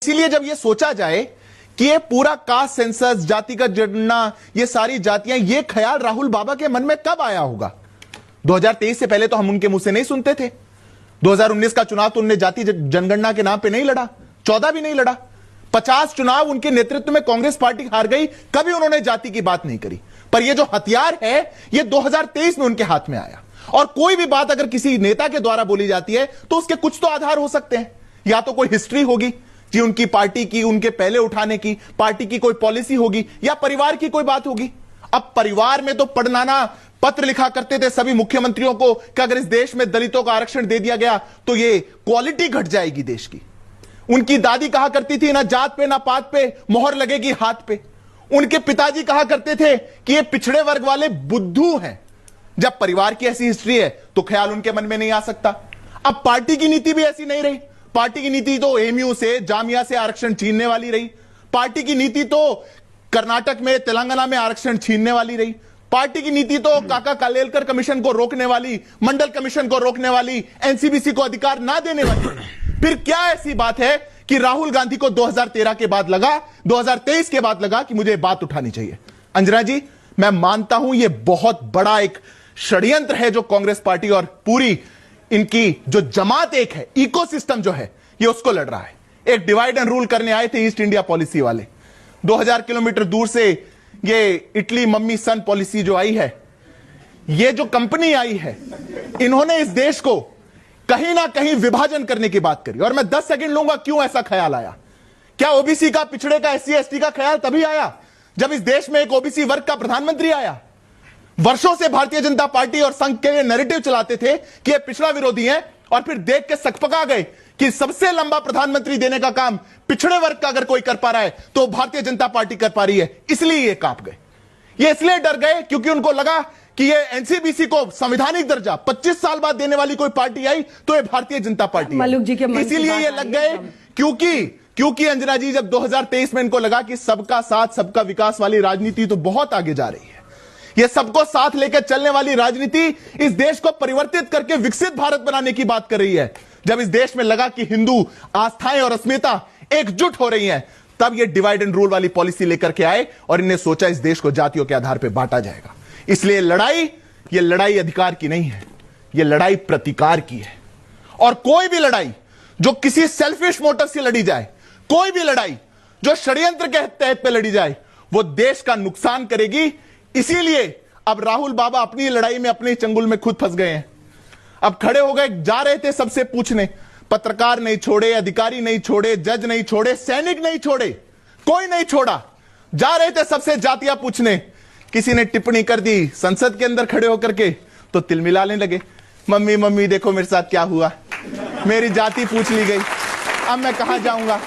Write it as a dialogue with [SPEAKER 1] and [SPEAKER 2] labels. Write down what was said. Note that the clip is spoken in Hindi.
[SPEAKER 1] इसीलिए जब ये सोचा जाए कि ये पूरा कास्ट सेंसस, जातिगत जनगणना, ये सारी जातियां, ये ख्याल राहुल बाबा के मन में कब आया होगा? 2023 से पहले तो हम उनके मुंह से नहीं सुनते थे। 2019 का चुनाव तो उन्होंने जाति जनगणना के नाम पे नहीं लड़ा, 14 भी नहीं लड़ा। 50 चुनाव उनके नेतृत्व में कांग्रेस पार्टी हार गई, कभी उन्होंने जाति की बात नहीं करी। पर ये जो हथियार है ये 2023 में उनके हाथ में आया। और कोई भी बात अगर किसी नेता के द्वारा बोली जाती है तो उसके कुछ तो आधार हो सकते हैं। या तो कोई हिस्ट्री होगी कि उनकी पार्टी की, उनके पहले उठाने की, पार्टी की कोई पॉलिसी होगी, या परिवार की कोई बात होगी। अब परिवार में तो पढ़नाना पत्र लिखा करते थे सभी मुख्यमंत्रियों को कि अगर इस देश में दलितों का आरक्षण दे दिया गया तो ये क्वालिटी घट जाएगी देश की। उनकी दादी कहा करती थी ना जात पे ना पात पे मोहर लगेगी हाथ पे। उनके पिताजी कहा करते थे कि ये पिछड़े वर्ग वाले बुद्धू हैं। जब परिवार की ऐसी हिस्ट्री है तो ख्याल उनके मन में नहीं आ सकता। अब पार्टी की नीति भी ऐसी नहीं रही। पार्टी की नीति तो एमयू से, जामिया से आरक्षण छीनने वाली रही। पार्टी की नीति तो कर्नाटक में, तेलंगाना में आरक्षण छीनने वाली रही। पार्टी की नीति तो काका कालेलकर कमीशन को रोकने वाली, मंडल कमीशन को रोकने वाली, एनसीबीसी को अधिकार ना देने वाली। फिर क्या ऐसी बात है कि राहुल गांधी को 2013 के बाद लगा, 2023 के बाद लगा कि मुझे बात उठानी चाहिए? अंजना जी, मैं मानता हूं यह बहुत बड़ा एक षड्यंत्र है जो कांग्रेस पार्टी और पूरी इनकी जो जमात एक है, इकोसिस्टम जो है, ये उसको लड़ रहा है। एक डिवाइड एंड रूल करने आए थे ईस्ट इंडिया पॉलिसी वाले। 2000 किलोमीटर दूर से ये इटली मम्मी सन पॉलिसी जो आई है, ये जो कंपनी आई है, इन्होंने इस देश को कहीं ना कहीं विभाजन करने की बात करी। और मैं 10 सेकंड लूंगा क्यों ऐसा ख्याल आया। क्या ओबीसी का, पिछड़े का, एससी एसटी का ख्याल तभी आया जब इस देश में एक ओबीसी वर्ग का प्रधानमंत्री आया। वर्षों से भारतीय जनता पार्टी और संघ के नैरेटिव चलाते थे कि ये पिछड़ा विरोधी हैं, और फिर देख के सकपका गए कि सबसे लंबा प्रधानमंत्री देने का काम पिछड़े वर्ग का अगर कोई कर पा रहा है तो भारतीय जनता पार्टी कर पा रही है। इसलिए ये कांप गए। ये इसलिए डर गए क्योंकि उनको लगा कि ये एनसीबीसी को संवैधानिक दर्जा 25 साल बाद देने वाली कोई पार्टी आई तो ये भारतीय जनता पार्टी है। इसीलिए ये लग गए क्योंकि अंजना जी, जब 2023 में इनको लगा कि सबका साथ सबका विकास वाली राजनीति तो बहुत आगे जा रही है, ये सबको साथ लेकर चलने वाली राजनीति इस देश को परिवर्तित करके विकसित भारत बनाने की बात कर रही है, जब इस देश में लगा कि हिंदू आस्थाएं और अस्मिता एकजुट हो रही हैं, तब ये डिवाइड एंड रूल वाली पॉलिसी लेकर के आए और इन्हें सोचा इस देश को जातियों के आधार पर बांटा जाएगा। इसलिए ये लड़ाई अधिकार की नहीं है, ये लड़ाई प्रतिकार की है। और कोई भी लड़ाई जो किसी सेल्फिश मोटिव से लड़ी जाए, कोई भी लड़ाई जो षड्यंत्र के तहत पे लड़ी जाए, वो देश का नुकसान करेगी। इसीलिए अब राहुल बाबा अपनी लड़ाई में अपने चंगुल में खुद फंस गए हैं। अब खड़े हो गए, जा रहे थे सबसे पूछने, पत्रकार नहीं छोड़े, अधिकारी नहीं छोड़े, जज नहीं छोड़े, सैनिक नहीं छोड़े, कोई नहीं छोड़ा। जा रहे थे सबसे जातियां पूछने। किसी ने टिप्पणी कर दी संसद के अंदर खड़े होकर के तो तिलमिलाने लगे, मम्मी मम्मी देखो मेरे साथ क्या हुआ, मेरी जाति पूछ ली गई, अब मैं कहां जाऊंगा।